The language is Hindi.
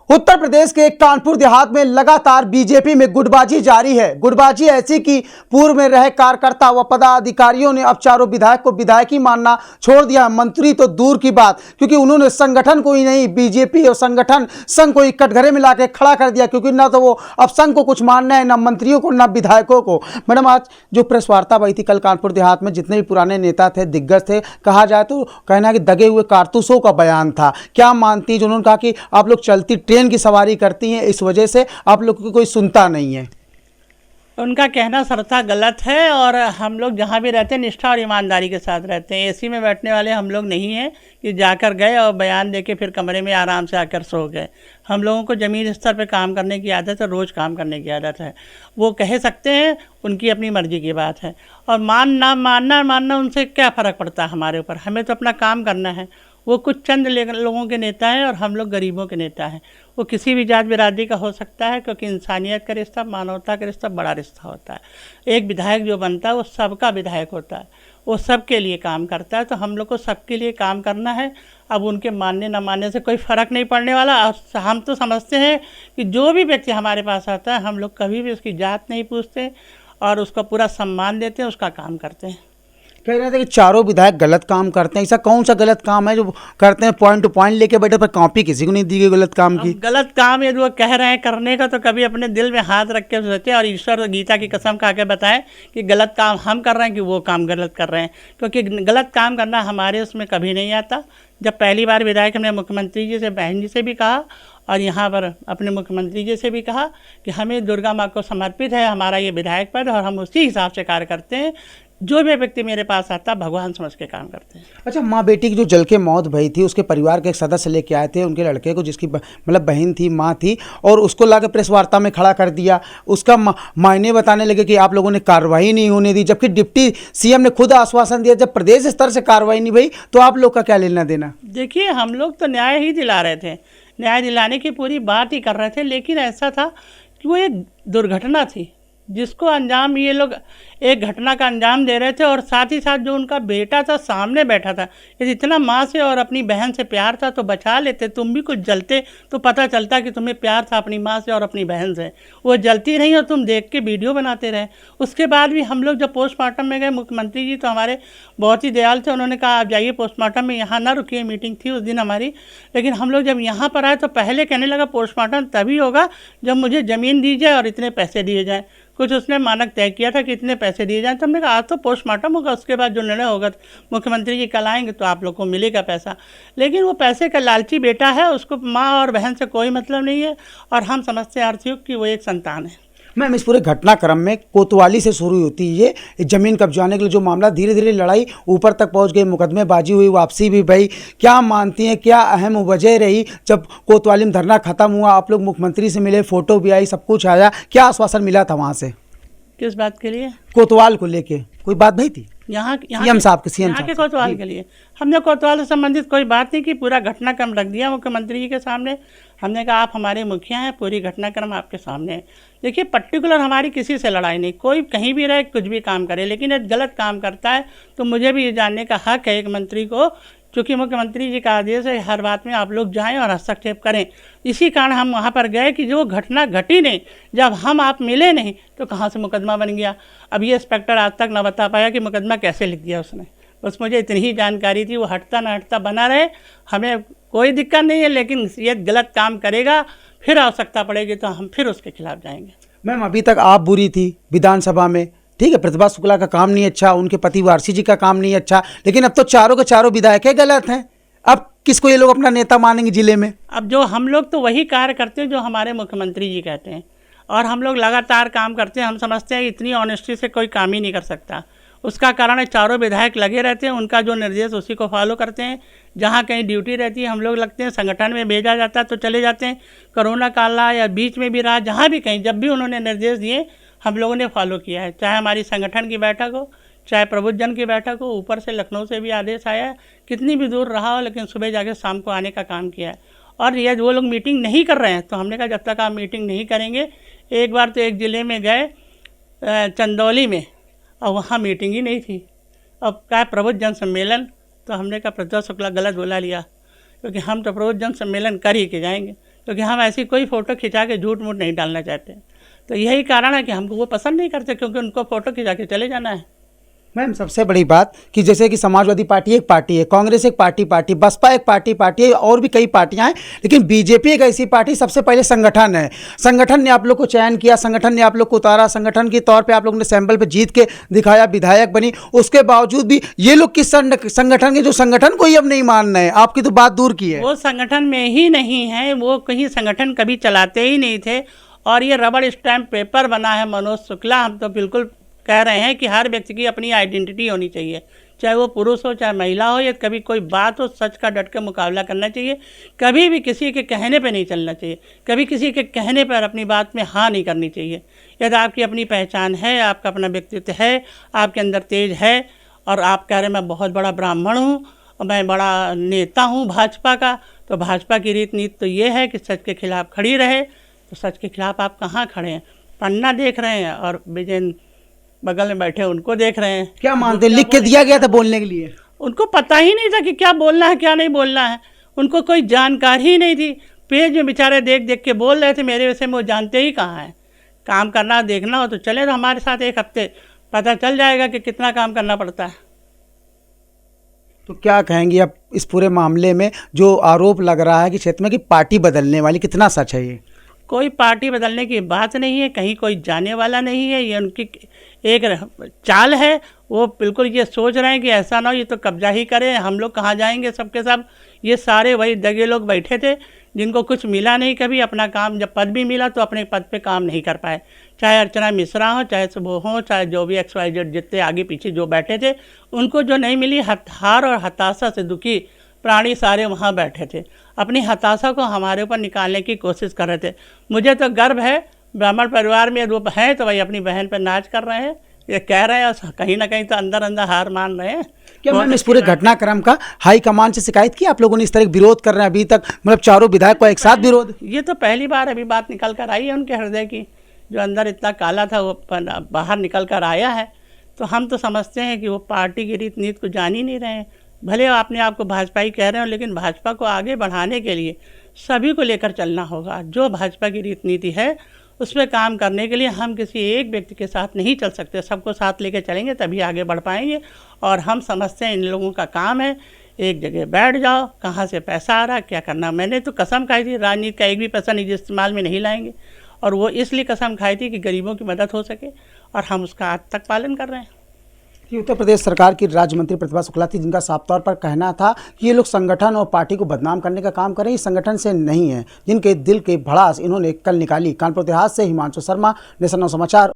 उत्तर प्रदेश के कानपुर देहात में लगातार बीजेपी में गुटबाजी जारी है। गुटबाजी ऐसी कि पूर्व में रहे कार्यकर्ता व पदाधिकारियों ने अब चारों विधायक को विधायकी मानना छोड़ दिया। मंत्री तो दूर की बात, क्योंकि उन्होंने संगठन को ही नहीं, बीजेपी और संघ को ही कटघरे में लाके खड़ा कर दिया, क्योंकि ना तो वो अब संघ को कुछ मानना है, ना मंत्रियों को, ना विधायकों को। मैडम, आज जो प्रेस वार्ता हुई थी कल कानपुर देहात में, जितने भी पुराने नेता थे, दिग्गज थे, कहा जाए तो कहना है कि दगे हुए कारतूसों का बयान था। क्या मानती हैं जो उन्होंने कहा कि आप लोग चलती ट्रेन की सवारी करती हैं, इस वजह से आप लोग को कोई सुनता नहीं है? उनका कहना सरता गलत है। और हम लोग जहाँ भी रहते हैं निष्ठा और ईमानदारी के साथ रहते हैं। एसी में बैठने वाले हम लोग नहीं हैं कि जाकर गए और बयान देके फिर कमरे में आराम से आकर सो गए। हम लोगों को ज़मीन स्तर पे काम करने की आदत है, रोज़ काम करने की आदत है। वो कह सकते हैं, उनकी अपनी मर्जी की बात है। और मानना उनसे क्या फ़र्क पड़ता है हमारे ऊपर? हमें तो अपना काम करना है। वो कुछ चंद लोगों के नेता हैं और हम लोग गरीबों के नेता हैं। वो किसी भी जात बिरादरी का हो सकता है, क्योंकि इंसानियत का रिश्ता, मानवता का रिश्ता बड़ा रिश्ता होता है। एक विधायक जो बनता है वो सबका विधायक होता है, वो सबके लिए काम करता है। तो हम लोग को सबके लिए काम करना है। अब उनके मानने न मानने से कोई फ़र्क नहीं पड़ने वाला। और हम तो समझते हैं कि जो भी व्यक्ति हमारे पास आता है, हम लोग कभी भी उसकी जात नहीं पूछते और उसका पूरा सम्मान देते हैं, उसका काम करते हैं। कह रहे थे कि चारों विधायक गलत काम करते हैं। ऐसा कौन सा गलत काम है जो करते हैं? पॉइंट टू पॉइंट लेके बैठे, पर कॉपी किसी को नहीं दी गई गलत काम की। गलत काम यदि वो कह रहे हैं करने का, तो कभी अपने दिल में हाथ रख के सोचें और ईश्वर गीता की कसम खा के बताएं कि गलत काम हम कर रहे हैं कि वो काम गलत कर रहे हैं। क्योंकि गलत काम करना हमारे उसमें कभी नहीं आता। जब पहली बार विधायक हमने मुख्यमंत्री जी से, बहन जी से भी कहा और यहाँ पर अपने मुख्यमंत्री जी से भी कहा कि हमें दुर्गा माँ को समर्पित है हमारा ये विधायक पद, और हम उसी हिसाब से कार्य करते हैं। जो भी व्यक्ति मेरे पास आता भगवान समझ के काम करते हैं। अच्छा, माँ बेटी की जो जल के मौत भई थी, उसके परिवार के एक सदस्य लेके आए थे उनके लड़के को, जिसकी मतलब बहन थी, माँ थी, और उसको लाके प्रेस वार्ता में खड़ा कर दिया। उसका मायने बताने लगे कि आप लोगों ने कार्रवाई नहीं होने दी, जबकि डिप्टी सीएम ने खुद आश्वासन दिया जब प्रदेश स्तर से कार्रवाई नहीं भई तो आप लोग का क्या लेना देना? देखिए, हम लोग तो न्याय ही दिला रहे थे, न्याय दिलाने की पूरी बात ही कर रहे थे। लेकिन ऐसा था कि वो एक दुर्घटना थी जिसको अंजाम ये लोग एक घटना का अंजाम दे रहे थे। और साथ ही साथ जो उनका बेटा था सामने बैठा था, यदि इतना माँ से और अपनी बहन से प्यार था तो बचा लेते। तुम भी कुछ जलते तो पता चलता कि तुम्हें प्यार था अपनी माँ से और अपनी बहन से। वो जलती नहीं और तुम देख के वीडियो बनाते रहे। उसके बाद भी हम लोग जब पोस्टमार्टम में गए, मुख्यमंत्री जी तो हमारे बहुत ही दयाल थे। उन्होंने कहा आप जाइए पोस्टमार्टम में, यहाँ ना रुकिए, मीटिंग थी उस दिन हमारी। लेकिन हम लोग जब यहाँ पर आए तो पहले कहने लगा पोस्टमार्टम तभी होगा जब मुझे ज़मीन दी जाए और इतने पैसे दिए जाएँ। कुछ उसने मानक तय किया था कि इतने पैसे दिए जाएं। तो हमने कहा आज तो पोस्टमार्टम होगा, उसके बाद जो निर्णय होगा मुख्यमंत्री जी कल आएंगे तो आप लोग को मिलेगा पैसा। लेकिन वो पैसे का लालची बेटा है, उसको माँ और बहन से कोई मतलब नहीं है। और हम समझते हैं आर्थिक कि वो एक संतान है। मैम, इस पूरे घटनाक्रम में कोतवाली से शुरू होती है ये ज़मीन कब्जाने के लिए जो मामला, धीरे धीरे लड़ाई ऊपर तक पहुंच गई, मुकदमेबाजी हुई, वापसी भी भई। क्या मानती हैं, क्या अहम वजह रही जब कोतवाली में धरना खत्म हुआ, आप लोग मुख्यमंत्री से मिले, फोटो भी आई, सब कुछ आया, क्या आश्वासन मिला था वहाँ से? किस बात के लिए? कोतवाल को लेके कोई बात नहीं थी? यहाँ सीएम साहब के कोतवाल के लिए हमने कोतवाल से संबंधित कोई बात नहीं की। पूरा घटनाक्रम रख दिया मुख्यमंत्री जी के सामने। हमने कहा आप हमारे मुखिया हैं, पूरी घटनाक्रम आपके सामने है। देखिए, पर्टिकुलर हमारी किसी से लड़ाई नहीं, कोई कहीं भी रहे, कुछ भी काम करे। लेकिन यदि गलत काम करता है तो मुझे भी ये जानने का हक है एक मंत्री को, क्योंकि मुख्यमंत्री जी का आदेश है हर बात में आप लोग जाएं और हस्तक्षेप करें। इसी कारण हम वहाँ पर गए कि जो घटना घटी नहीं, जब हम आप मिले नहीं तो कहाँ से मुकदमा बन गया। अब ये इंस्पेक्टर आज तक न बता पाया कि मुकदमा कैसे लिख दिया उसने। बस मुझे इतनी ही जानकारी थी। वो हटता ना हटता बना रहे, हमें कोई दिक्कत नहीं है। लेकिन ये गलत काम करेगा, फिर आवश्यकता पड़ेगी तो हम फिर उसके खिलाफ जाएंगे। मैम, अभी तक आप बुरी थी विधानसभा में, ठीक है, प्रतिभा शुक्ला का काम नहीं अच्छा, उनके पति वारसी जी का काम नहीं अच्छा, लेकिन अब तो चारों के चारों विधायक गलत हैं। अब किसको ये लोग अपना नेता मानेंगे जिले में? अब जो हम लोग तो वही कार्य करते हैं जो हमारे मुख्यमंत्री जी कहते हैं, और हम लोग लगातार काम करते हैं। हम समझते हैं इतनी ऑनेस्टी से कोई काम ही नहीं कर सकता। उसका कारण है चारों विधायक लगे रहते हैं, उनका जो निर्देश उसी को फॉलो करते हैं। जहाँ कहीं ड्यूटी रहती है हम लोग लगते हैं, संगठन में भेजा जाता है तो चले जाते हैं। कोरोना काल रहा या बीच में भी रहा, जहाँ भी कहीं जब भी उन्होंने निर्देश दिए हम लोगों ने फॉलो किया है। चाहे हमारी संगठन की बैठक हो, चाहे प्रबुद्धजन की बैठक हो, ऊपर से लखनऊ से भी आदेश आया है, कितनी भी दूर रहा हो लेकिन सुबह जाके शाम को आने का काम किया है। और ये वो लोग मीटिंग नहीं कर रहे हैं तो हमने कहा जब तक आप मीटिंग नहीं करेंगे। एक बार तो एक ज़िले में गए चंदौली में, और वहाँ मीटिंग ही नहीं थी। अब क्या प्रबुद्धजन सम्मेलन, तो हमने कहा प्रतिभा शुक्ला गलत बुला लिया, क्योंकि हम तो प्रबुद्धजन सम्मेलन कर ही के जाएंगे। क्योंकि हम ऐसी कोई फ़ोटो खिंचा के झूठ मूठ नहीं डालना चाहते। तो यही कारण है कि हमको वो पसंद नहीं करते, क्योंकि उनको फ़ोटो खिंचा के चले जाना है। मैम सबसे बड़ी बात कि जैसे कि समाजवादी पार्टी एक पार्टी है, कांग्रेस एक पार्टी, बसपा एक पार्टी है, और भी कई पार्टियां हैं, लेकिन बीजेपी एक ऐसी पार्टी, सबसे पहले संगठन है। संगठन ने आप लोग को चयन किया, संगठन ने आप लोग को उतारा, संगठन के तौर पे आप लोगों ने सैंपल पे जीत के दिखाया, विधायक बनी। उसके बावजूद भी ये लोग किस संगठन के, जो संगठन को ही अब नहीं मान रहे हैं, आपकी तो बात दूर की है। वो संगठन में ही नहीं है, वो कहीं संगठन कभी चलाते ही नहीं थे। और ये रबड़ स्टैम्प पेपर बना है मनोज शुक्ला। हम तो बिल्कुल कह रहे हैं कि हर व्यक्ति की अपनी आइडेंटिटी होनी चाहिए, चाहे वो पुरुष हो चाहे महिला हो, या कभी कोई बात हो सच का डट के मुकाबला करना चाहिए। कभी भी किसी के कहने पे नहीं चलना चाहिए, कभी किसी के कहने पर अपनी बात में हाँ नहीं करनी चाहिए। यदि आपकी अपनी पहचान है, आपका अपना व्यक्तित्व है, आपके अंदर तेज है, और आप कह रहे मैं बहुत बड़ा ब्राह्मण हूँ और मैं बड़ा नेता हूँ भाजपा का, तो भाजपा की रीत नीति तो ये है कि सच के खिलाफ खड़ी रहे। तो सच के खिलाफ आप कहाँ खड़े हैं? पन्ना देख रहे हैं और विजय बगल में बैठे उनको देख रहे हैं। क्या मानते हैं, लिख के दिया गया था बोलने के लिए? उनको पता ही नहीं था कि क्या बोलना है क्या नहीं बोलना है, उनको कोई जानकारी ही नहीं थी। पेज में बेचारे देख देख के बोल रहे थे, मेरे वैसे में वो जानते ही कहाँ हैं। काम करना देखना हो तो चले तो हमारे साथ एक हफ्ते, पता चल जाएगा कि कितना काम करना पड़ता है। तो क्या कहेंगी आप इस पूरे मामले में, जो आरोप लग रहा है कि क्षेत्र में कि पार्टी बदलने वाली, कितना सच है ये? कोई पार्टी बदलने की बात नहीं है, कहीं कोई जाने वाला नहीं है। ये उनकी एक चाल है। वो बिल्कुल ये सोच रहे हैं कि ऐसा ना हो ये तो कब्जा ही करें, हम लोग कहाँ जाएंगे सबके सब। ये सारे वही दगे लोग बैठे थे जिनको कुछ मिला नहीं कभी। अपना काम जब पद भी मिला तो अपने पद पे काम नहीं कर पाए, चाहे अर्चना मिश्रा हो, चाहे सुबह हो, चाहे जो भी XYZ जितने आगे पीछे जो बैठे थे, उनको जो नहीं मिली, हार और हताशा से दुखी प्राणी सारे वहाँ बैठे थे, अपनी हताशा को हमारे ऊपर निकालने की कोशिश कर रहे थे। मुझे तो गर्व है, ब्राह्मण परिवार में वो हैं तो भाई अपनी बहन पर नाच कर रहे हैं, ये कह रहे हैं, और कहीं ना कहीं तो अंदर अंदर हार मान रहे हैं। क्या मैम इस पूरे घटनाक्रम का हाईकमान से शिकायत की आप लोगों ने? इस तरह विरोध कर रहे हैं अभी तक, मतलब चारों विधायक को एक साथ विरोध? ये तो पहली बार अभी बात निकल कर आई है उनके हृदय की, जो अंदर इतना काला था वो बाहर निकल कर आया है। तो हम तो समझते हैं कि वो पार्टी की रीत नीति को जान ही नहीं रहे हैं। भले आपने आपको भाजपाई कह रहे हो, लेकिन भाजपा को आगे बढ़ाने के लिए सभी को लेकर चलना होगा। जो भाजपा की रीत नीति है उस पर काम करने के लिए हम किसी एक व्यक्ति के साथ नहीं चल सकते, सबको साथ लेकर चलेंगे तभी आगे बढ़ पाएंगे। और हम समझते हैं इन लोगों का काम है एक जगह बैठ जाओ, कहाँ से पैसा आ रहा क्या करना। मैंने तो कसम खाई थी राजनीति का एक भी पैसा निजी इस्तेमाल में नहीं लाएंगे, और वो इसलिए कसम खाई थी कि गरीबों की मदद हो सके, और हम उसका आज तक पालन कर रहे हैं। कि उत्तर प्रदेश सरकार की राज्य मंत्री प्रतिभा शुक्ला थी, जिनका साफ तौर पर कहना था कि ये लोग संगठन और पार्टी को बदनाम करने का काम करें, इस संगठन से नहीं है, जिनके दिल के भड़ास इन्होंने कल निकाली। कानपुर देहात से हिमांशु शर्मा, नेशनल समाचार।